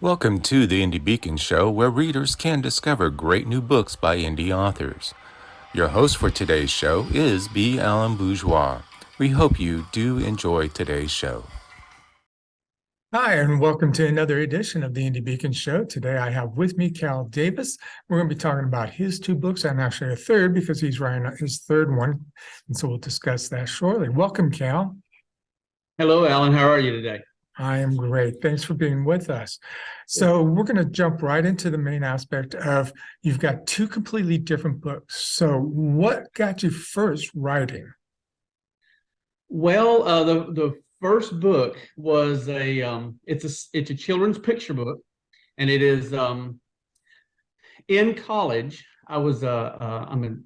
Welcome to the Indie Beacon Show, where readers can discover great new books by indie authors. Your host for today's show is B Alan Bourgeois. We hope you do enjoy today's show. Hi, and welcome to another edition of the Indie Beacon Show. Today I have with me Cal Davis. We're going to be talking about his two books, and actually a third because he's writing his third one. And so we'll discuss that shortly. Welcome, Cal. Hello, Alan. How are you today? I am great. Thanks for being with us. So we're going to jump right into the main aspect of you've got two completely different books. So what got you first writing? Well, the first book was it's a children's picture book, and it is in college. I'm an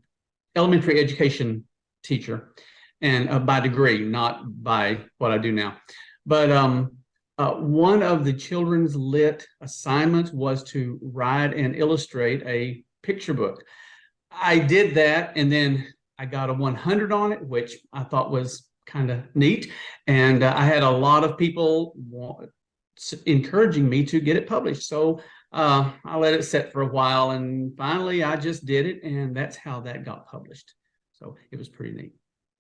elementary education teacher, and by degree, not by what I do now. But one of the children's lit assignments was to write and illustrate a picture book. I did that, and then I got a 100 on it, which I thought was kind of neat. And I had a lot of people encouraging me to get it published. So I let it sit for a while, and finally I just did it, and that's how that got published. So it was pretty neat.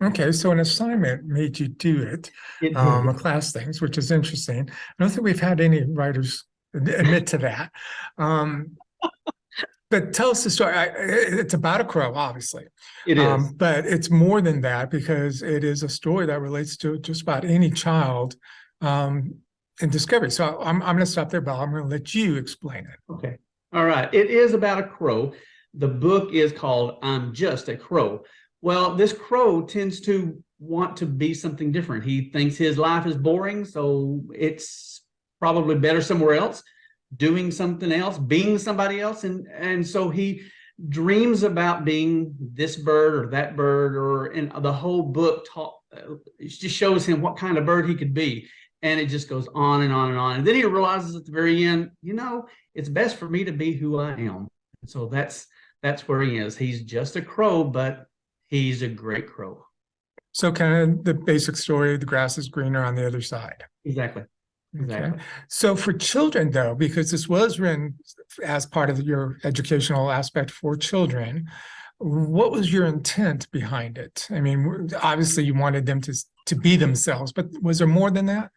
Okay, so an assignment made you do it, a class things, which is interesting. I don't think we've had any writers admit to that. But tell us the story. It's about a crow, obviously. It is. But it's more than that because it is a story that relates to just about any child in discovery. So I'm going to stop there, Belle. I'm going to let you explain it. Okay. All right. It is about a crow. The book is called I'm Just a Crow. Well, this crow tends to want to be something different. He thinks his life is boring, so it's probably better somewhere else, doing something else, being somebody else. And so he dreams about being this bird or that bird, and the whole book just shows him what kind of bird he could be. And it just goes on and on and on. And then he realizes at the very end, it's best for me to be who I am. So that's where he is. He's just a crow, but he's a great crow. So kind of the basic story, the grass is greener on the other side. Exactly. Okay. So for children, though, because this was written as part of your educational aspect for children, what was your intent behind it? I mean, obviously you wanted them to be themselves, but was there more than that?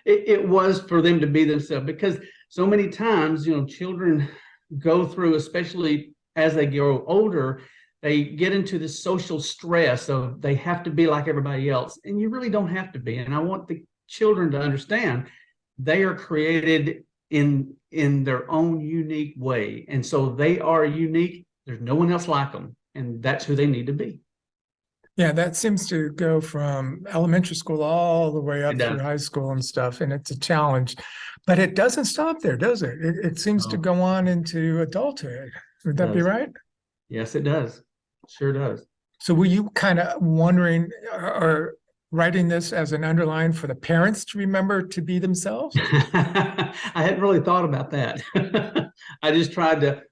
It was for them to be themselves, because so many times, children go through, especially as they grow older, they get into the social stress of they have to be like everybody else, and you really don't have to be. And I want the children to understand they are created in their own unique way, and so they are unique. There's no one else like them, and that's who they need to be. Yeah, that seems to go from elementary school all the way up through high school and stuff, and it's a challenge. But it doesn't stop there, does it? It seems to go on into adulthood. Would that be right? Yes, it does. Sure does. So were you kind of wondering or writing this as an underline for the parents to remember to be themselves? I hadn't really thought about that. I just tried to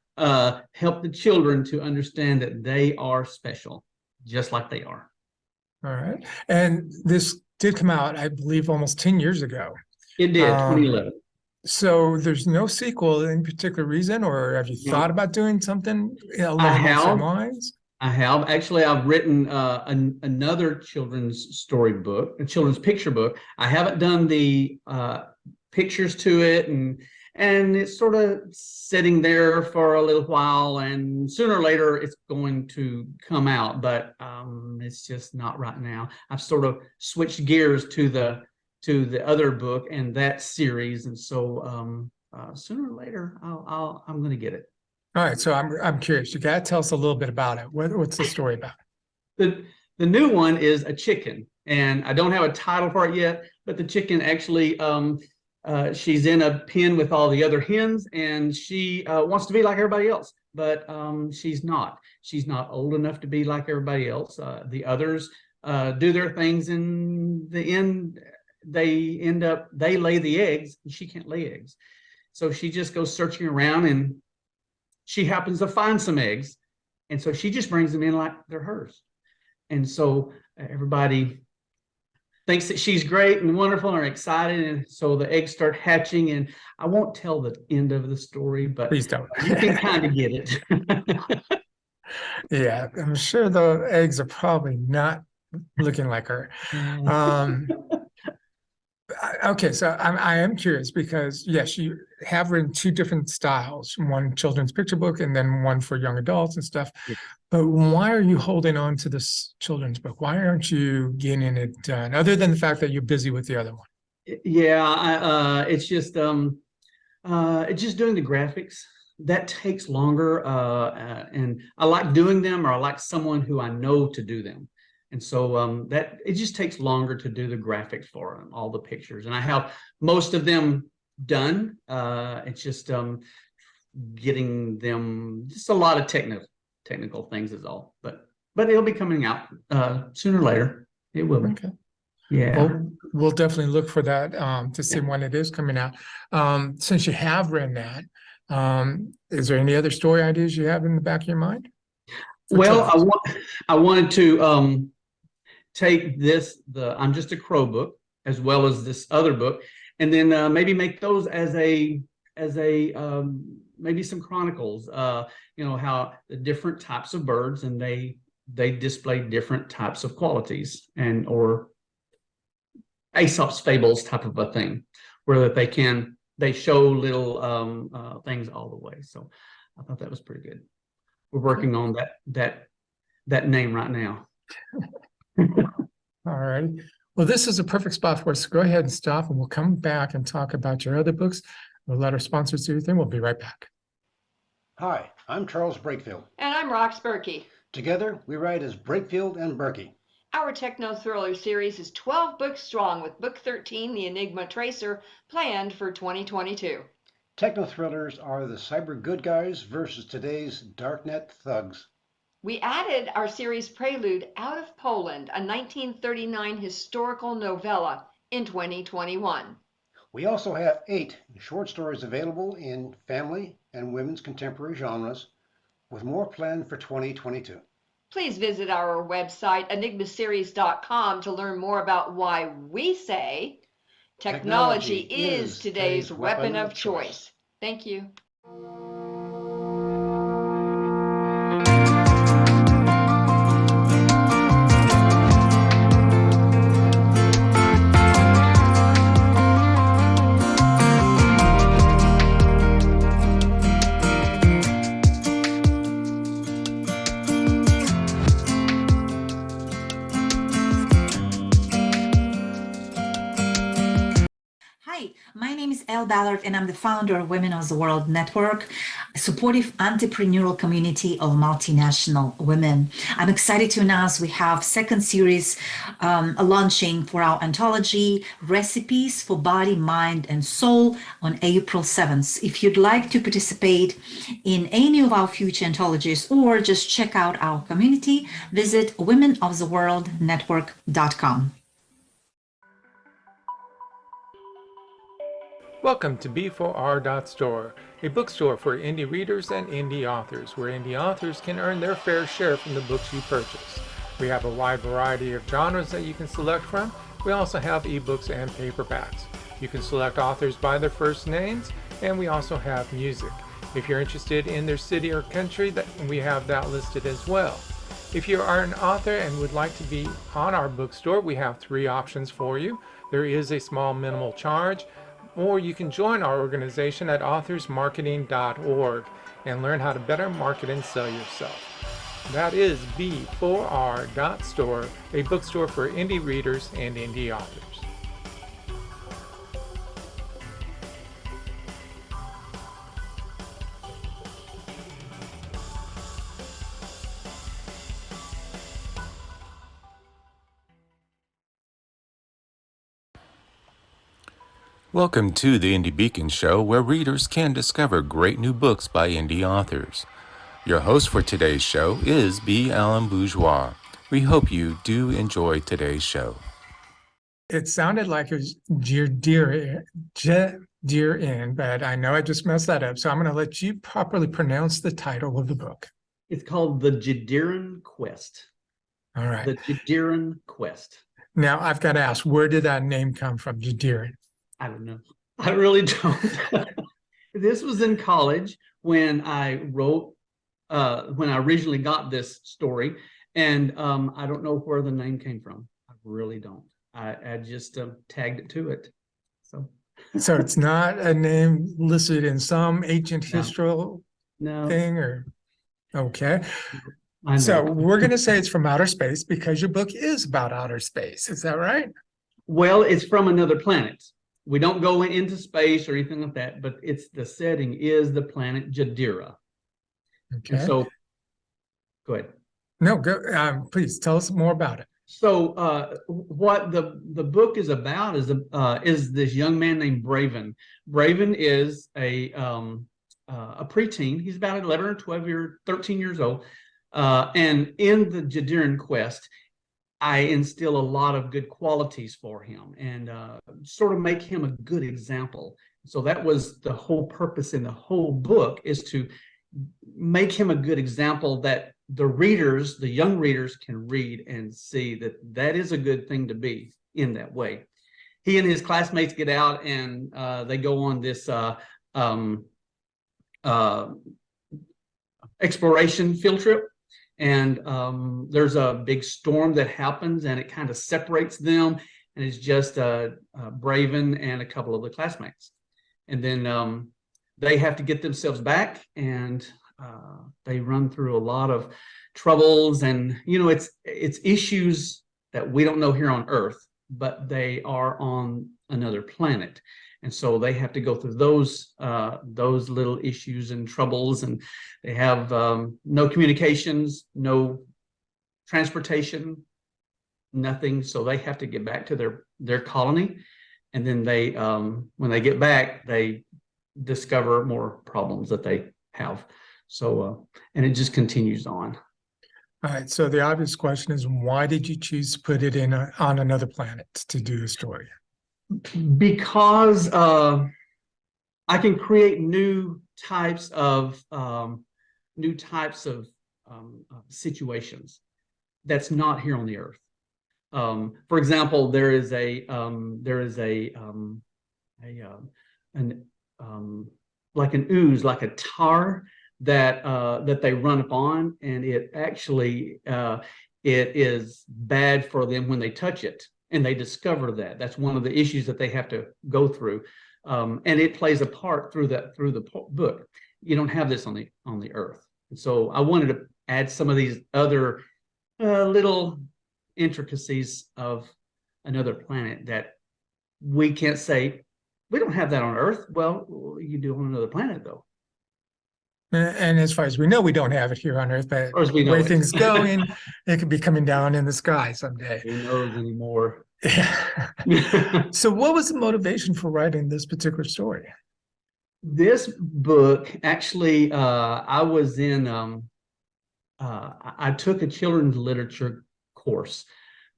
help the children to understand that they are special, just like they are. All right. And this did come out, I believe, almost 10 years ago. It did, 2011. So there's no sequel in particular reason, or have you thought about doing something along those lines? I have. Actually, I've written another children's story book, a children's picture book. I haven't done the pictures to it, and it's sort of sitting there for a little while, and sooner or later it's going to come out, but it's just not right now. I've sort of switched gears to the other book and that series, and so sooner or later I'm going to get it. All right, so I'm curious. You got to tell us a little bit about it. What's the story about? The new one is a chicken, and I don't have a title for it yet. But the chicken actually, she's in a pen with all the other hens, and she wants to be like everybody else, but she's not. She's not old enough to be like everybody else. The others do their things. In the end, they lay the eggs, and she can't lay eggs. So she just goes searching around, and she happens to find some eggs, and so she just brings them in like they're hers. And so everybody thinks that she's great and wonderful and are excited. And so the eggs start hatching. And I won't tell the end of the story, but Please don't. you can kind of get it. Yeah, I'm sure the eggs are probably not looking like her. Um, okay, so I am curious because yes, you have written two different styles, one children's picture book and then one for young adults and stuff. Yeah. But why are you holding on to this children's book? Why aren't you getting it done? Other than the fact that you're busy with the other one. Yeah, it's just doing the graphics. That takes longer, and I like doing them, or I like someone who I know to do them. And so that it just takes longer to do the graphics for them, all the pictures. And I have most of them done. It's just getting them, just a lot of technical things is all. But it'll be coming out sooner or later. It will. Okay. Yeah. Well, we'll definitely look for that to see when it is coming out. Since you have written that, is there any other story ideas you have in the back of your mind? Well, I wanted to take the I'm Just a Crow book as well as this other book, and then maybe make those as a maybe some chronicles. How the different types of birds, and they display different types of qualities, and or Aesop's fables type of a thing, where that they show little things all the way. So I thought that was pretty good. We're working on that name right now. All right. Well, this is a perfect spot for us to go ahead and stop, and we'll come back and talk about your other books. We'll let our sponsors do your thing. We'll be right back. Hi, I'm Charles Brakefield. And I'm Rox Berkey. Together, we write as Brakefield and Berkey. Our techno thriller series is 12 books strong, with book 13, The Enigma Tracer, planned for 2022. Techno thrillers are the cyber good guys versus today's darknet thugs. We added our series prelude, Out of Poland, a 1939 historical novella, in 2021. We also have 8 short stories available in family and women's contemporary genres, with more planned for 2022. Please visit our website, enigmaseries.com, to learn more about why we say technology is today's weapon of choice. Thank you. Hi, my name is Elle Ballard, and I'm the founder of Women of the World Network, a supportive entrepreneurial community of multinational women. I'm excited to announce we have second series launching for our anthology, Recipes for Body, Mind, and Soul, on April 7th. If you'd like to participate in any of our future anthologies or just check out our community, visit womenoftheworldnetwork.com. Welcome to B4R.store, a bookstore for indie readers and indie authors, where indie authors can earn their fair share from the books you purchase. We have a wide variety of genres that you can select from. We also have ebooks and paperbacks. You can select authors by their first names, and we also have music. If you're interested in their city or country, we have that listed as well. If you are an author and would like to be on our bookstore, we have 3 options for you. There is a small minimal charge, or you can join our organization at authorsmarketing.org and learn how to better market and sell yourself. That is B4R.store, a bookstore for indie readers and indie authors. Welcome to the Indie Beacon Show, where readers can discover great new books by indie authors. Your host for today's show is B Alan Bourgeois. We hope you do enjoy today's show. It sounded like it was dear in, but I know I just messed that up. So I'm going to let you properly pronounce the title of the book. It's called The Jadiran Quest. All right. The Jadiran Quest. Now, I've got to ask, where did that name come from, Jadirin? I don't know. I really don't. This was in college when I wrote, when I originally got this story. And I don't know where the name came from. I really don't. I just tagged it to it. So it's not a name listed in some ancient No. historical No, thing, or okay. I know. So we're going to say it's from outer space because your book is about outer space. Is that right? Well, it's from another planet. We don't go into space or anything like that, but the setting is the planet Jadira. And Okay. so, go ahead. No, go. Please tell us more about it. So, what the book is about is this young man named Braven. Braven is a preteen. He's about 11 or 12 or 13 years old. And in the Jadiran quest, I instill a lot of good qualities for him and sort of make him a good example. So that was the whole purpose in the whole book, is to make him a good example that the readers, the young readers, can read and see that that is a good thing to be in that way. He and his classmates get out and they go on this exploration field trip. And there's a big storm that happens and it kind of separates them. And it's just Braven and a couple of the classmates. And then they have to get themselves back, and they run through a lot of troubles. And, you know, it's issues that we don't know here on Earth, but they are on another planet. And so they have to go through those little issues and troubles, and they have no communications, no transportation, nothing. So they have to get back to their colony, and then they when they get back, they discover more problems that they have. So and it just continues on. All right. So the obvious question is, why did you choose to put it on another planet to do the story? Because I can create new types of situations that's not here on the Earth. For example, there is like an ooze, like a tar that they run upon, and it actually it is bad for them when they touch it. And they discover that. That's one of the issues that they have to go through, and it plays a part through the book. You don't have this on the Earth, and so I wanted to add some of these other little intricacies of another planet that we can't say we don't have that on Earth. Well, you do on another planet, though. And as far as we know, we don't have it here on Earth, but Or as we the know way it. things going, it could be coming down in the sky someday. Who knows anymore? So what was the motivation for writing this particular story? This book, actually, I was in, I took a children's literature course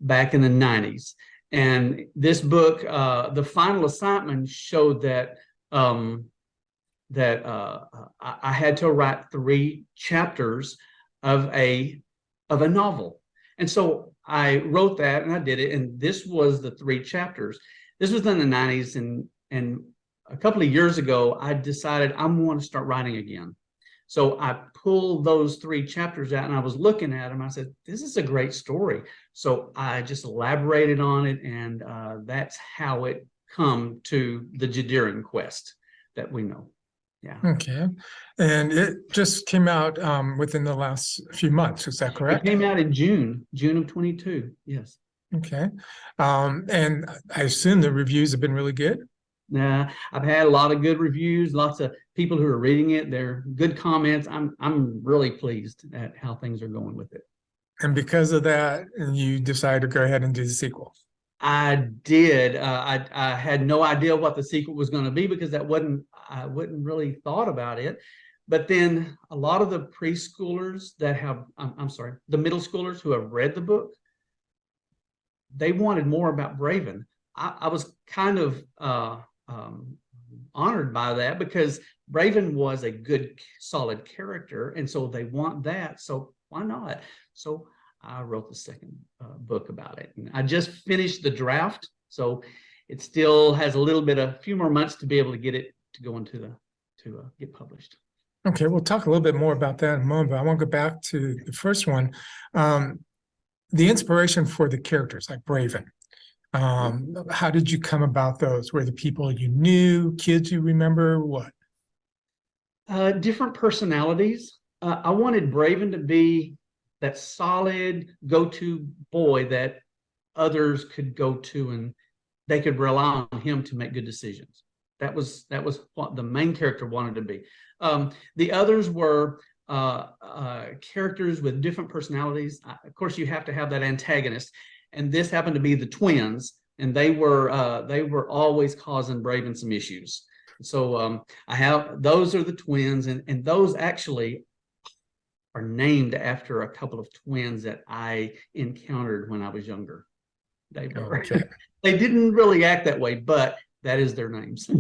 back in the 90s. And this book, the final assignment showed that I had to write 3 chapters of a novel. And so I wrote that and I did it. And this was the 3 chapters. This was in the 90s. And a couple of years ago, I decided I want to start writing again. So I pulled those 3 chapters out and I was looking at them. I said, this is a great story. So I just elaborated on it. And that's how it come to the Jadiran quest that we know. Yeah. Okay. And it just came out within the last few months. Is that correct? It came out in June of 22. Yes. Okay. And I assume the reviews have been really good. Nah, I've had a lot of good reviews, lots of people who are reading it. They're good comments. I'm really pleased at how things are going with it. And because of that, you decided to go ahead and do the sequel. I did. I had no idea what the sequel was going to be because I wouldn't really thought about it. But then a lot of the preschoolers that have, the middle schoolers who have read the book, they wanted more about Braven. I was kind of honored by that because Braven was a good, solid character. And so they want that. So why not? So I wrote the second book about it. And I just finished the draft, so it still has a few more months to be able to get it to go into to get published. Okay, we'll talk a little bit more about that in a moment, but I want to go back to the first one. The inspiration for the characters like Braven. How did you come about those? Were the people you knew, kids you remember, what? Different personalities. I wanted Braven to be that solid go-to boy that others could go to and they could rely on him to make good decisions. That was what the main character wanted to be. The others were characters with different personalities. Of course, you have to have that antagonist, and this happened to be the twins, and they were always causing Braven some issues. So those are the twins, and those actually are named after a couple of twins that I encountered when I was younger. They were, Okay. They didn't really act that way, but that is their names.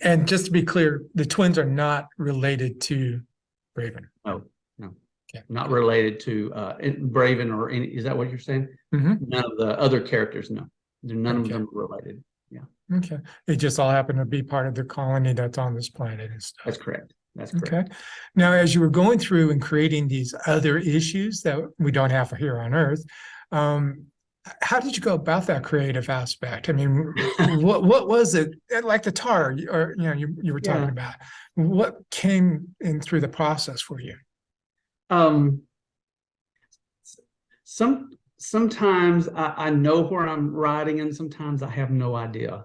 And just to be clear, the twins are not related to Braven. No, Okay. not related to Braven or any. Is that what you're saying? Mm-hmm. None of the other characters, no. None Okay. of them are related. Yeah, Okay. They just all happen to be part of the colony that's on this planet and stuff. that's correct. That's correct. Okay. Now, as you were going through and creating these other issues that we don't have here on Earth, how did you go about that creative aspect? I mean, what was it like the tar, or you were talking about? What came in through the process for you? Sometimes I know where I'm writing, and sometimes I have no idea.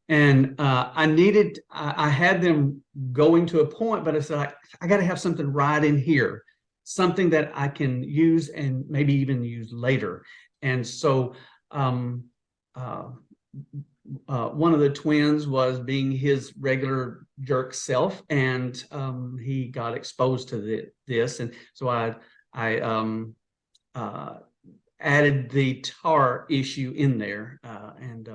And I had them going to a point, but I said, I got to have something right in here, something that I can use and maybe even use later. And so one of the twins was being his regular jerk self, and he got exposed to this. And so I added the tar issue in there, and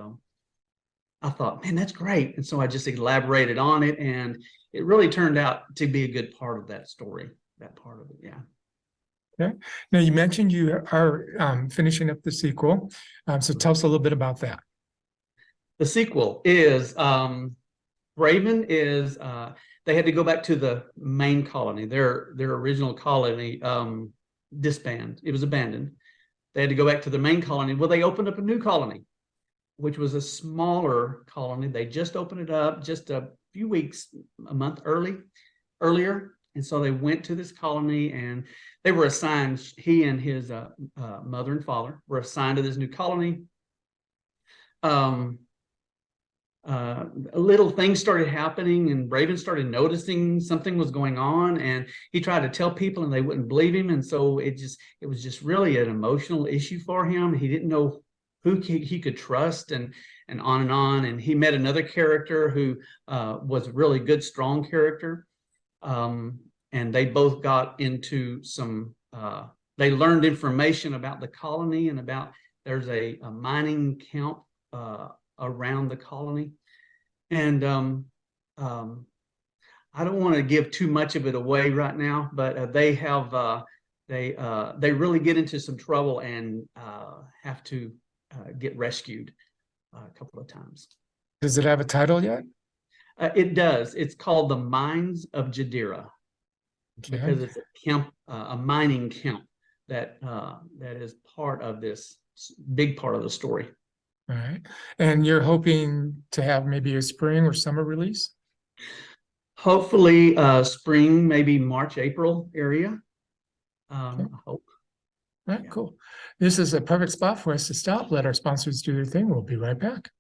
I thought, man, that's great. And so I just elaborated on it, and it really turned out to be a good part of that story, that part of it. Yeah. Okay. Now, you mentioned you are finishing up the sequel. So tell us a little bit about that. The sequel is Braven is they had to go back to the main colony, their original colony disbanded. It was abandoned. They had to go back to the main colony. Well, they opened up a new colony, which was a smaller colony. They just opened it up just a few weeks, a month earlier. And so they went to this colony, and they were assigned, he and his mother and father were assigned to this new colony. Little things started happening, and Braven started noticing something was going on, and he tried to tell people and they wouldn't believe him. And so it was just really an emotional issue for him. He didn't know who he could trust, and on. And he met another character who was a really good, strong character. And they both got into they learned information about the colony and about there's a mining camp around the colony. And I don't want to give too much of it away right now, but they really get into some trouble and have to get rescued a couple of times. Does it have a title yet? It does. It's called The Mines of Jadira, because it's a mining camp that is part of this big part of the story. All right. And you're hoping to have maybe a spring or summer release? Hopefully spring, maybe March, April area. I hope. All right, cool. This is a perfect spot for us to stop. Let our sponsors do their thing. We'll be right back.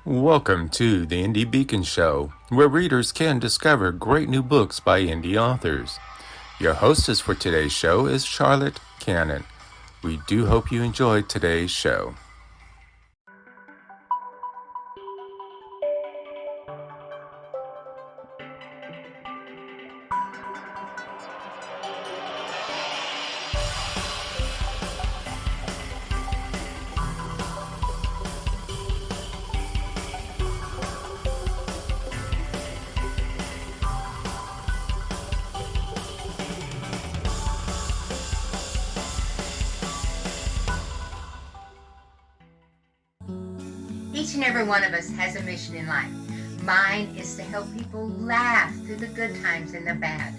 Welcome to the Indie Beacon Show, where readers can discover great new books by indie authors. Your hostess for today's show is Charlotte Cannon. We do hope you enjoyed today's show. Each and every one of us has a mission in life. Mine is to help people laugh through the good times and the bad.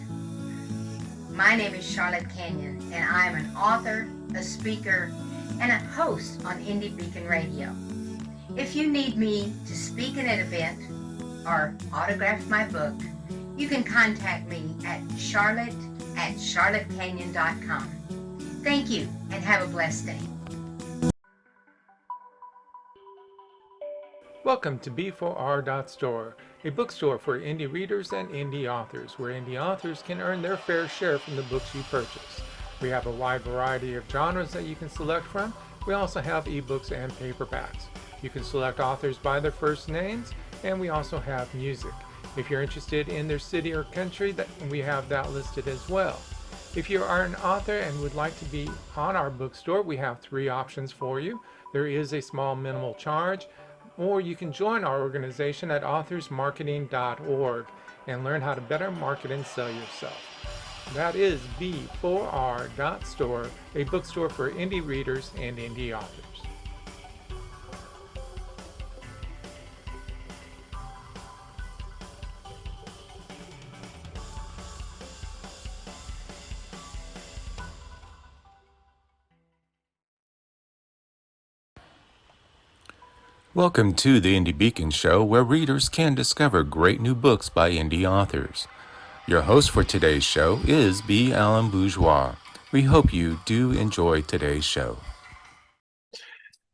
My name is Charlotte Canyon, and I'm an author, a speaker, and a host on Indie Beacon Radio. If you need me to speak at an event or autograph my book, you can contact me at charlotte@charlottecanyon.com. Thank you, and have a blessed day. Welcome to B4R.store, a bookstore for indie readers and indie authors, where indie authors can earn their fair share from the books you purchase. We have a wide variety of genres that you can select from. We also have ebooks and paperbacks. You can select authors by their first names, and we also have music. If you're interested in their city or country, we have that listed as well. If you are an author and would like to be on our bookstore, we have 3 options for you. There is a small minimal charge, or you can join our organization at authorsmarketing.org and learn how to better market and sell yourself. That is B4R.store, a bookstore for indie readers and indie authors. Welcome to the Indie Beacon Show, where readers can discover great new books by indie authors. Your host for today's show is B Alan Bourgeois. We hope you do enjoy today's show.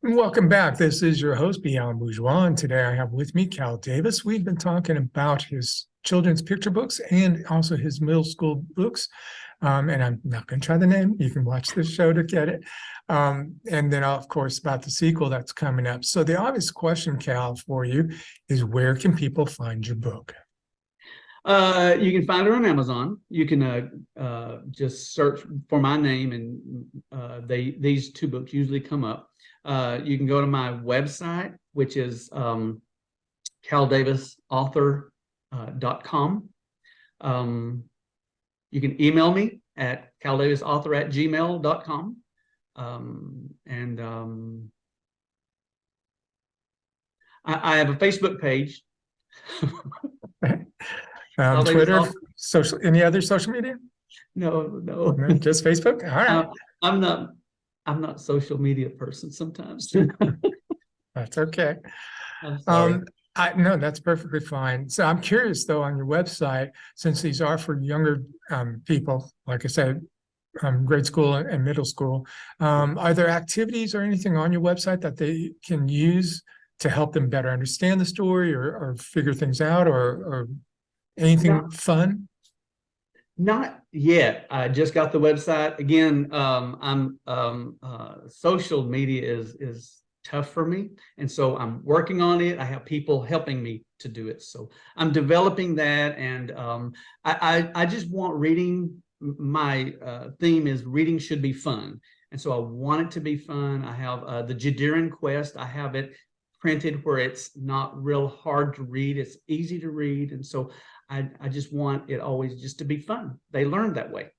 Welcome back. This is your host, B Alan Bourgeois, and today I have with me Cal Davis. We've been talking about his children's picture books and also his middle school books. And I'm not going to try the name. You can watch the show to get it. And then, of course, about the sequel that's coming up. So the obvious question, Cal, for you is, where can people find your book? You can find it on Amazon. You can just search for my name, and these 2 books usually come up. You can go to my website, which is caldavisauthor.com. You can email me at caldavisauthor@gmail.com. I have a Facebook page. Twitter, social, any other social media? No, just Facebook. All right. I'm not social media person sometimes. That's okay. I'm sorry. No, that's perfectly fine. So I'm curious, though, on your website, since these are for younger people, like I said, grade school and middle school, are there activities or anything on your website that they can use to help them better understand the story or figure things out, or anything fun? Not yet. I just got the website. Again, social media is tough for me, and so I'm working on it. I have people helping me to do it, so I'm developing that. And I just want reading. My theme is reading should be fun, and so I want it to be fun. I have the Jadiran Quest. I have it printed where it's not real hard to read. It's easy to read, and so I just want it always just to be fun. They learn that way.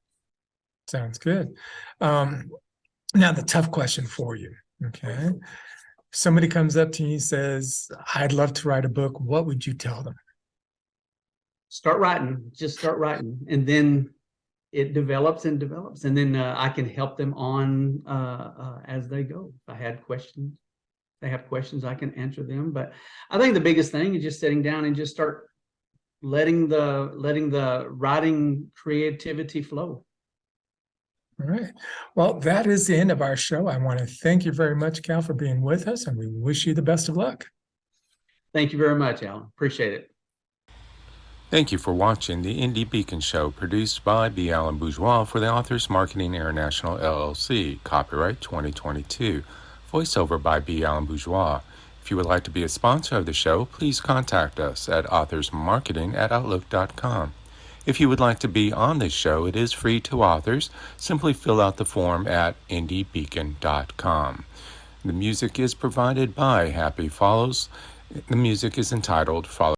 Sounds good. Now the tough question for you. Okay. Somebody comes up to you and says, I'd love to write a book. What would you tell them? Start writing. Just start writing. And then it develops and develops. And then I can help them on as they go. If I had questions, they have questions, I can answer them. But I think the biggest thing is just sitting down and just start letting the writing creativity flow. All right. Well, that is the end of our show. I want to thank you very much, Cal, for being with us, and we wish you the best of luck. Thank you very much, Alan. Appreciate it. Thank you for watching the Indie Beacon Show, produced by B Alan Bourgeois for the Authors Marketing International LLC, copyright 2022, voiceover by B Alan Bourgeois. If you would like to be a sponsor of the show, please contact us at authorsmarketing@outlook.com. If you would like to be on this show, it is free to authors. Simply fill out the form at indiebeacon.com. The music is provided by Happy Follows. The music is entitled Follow.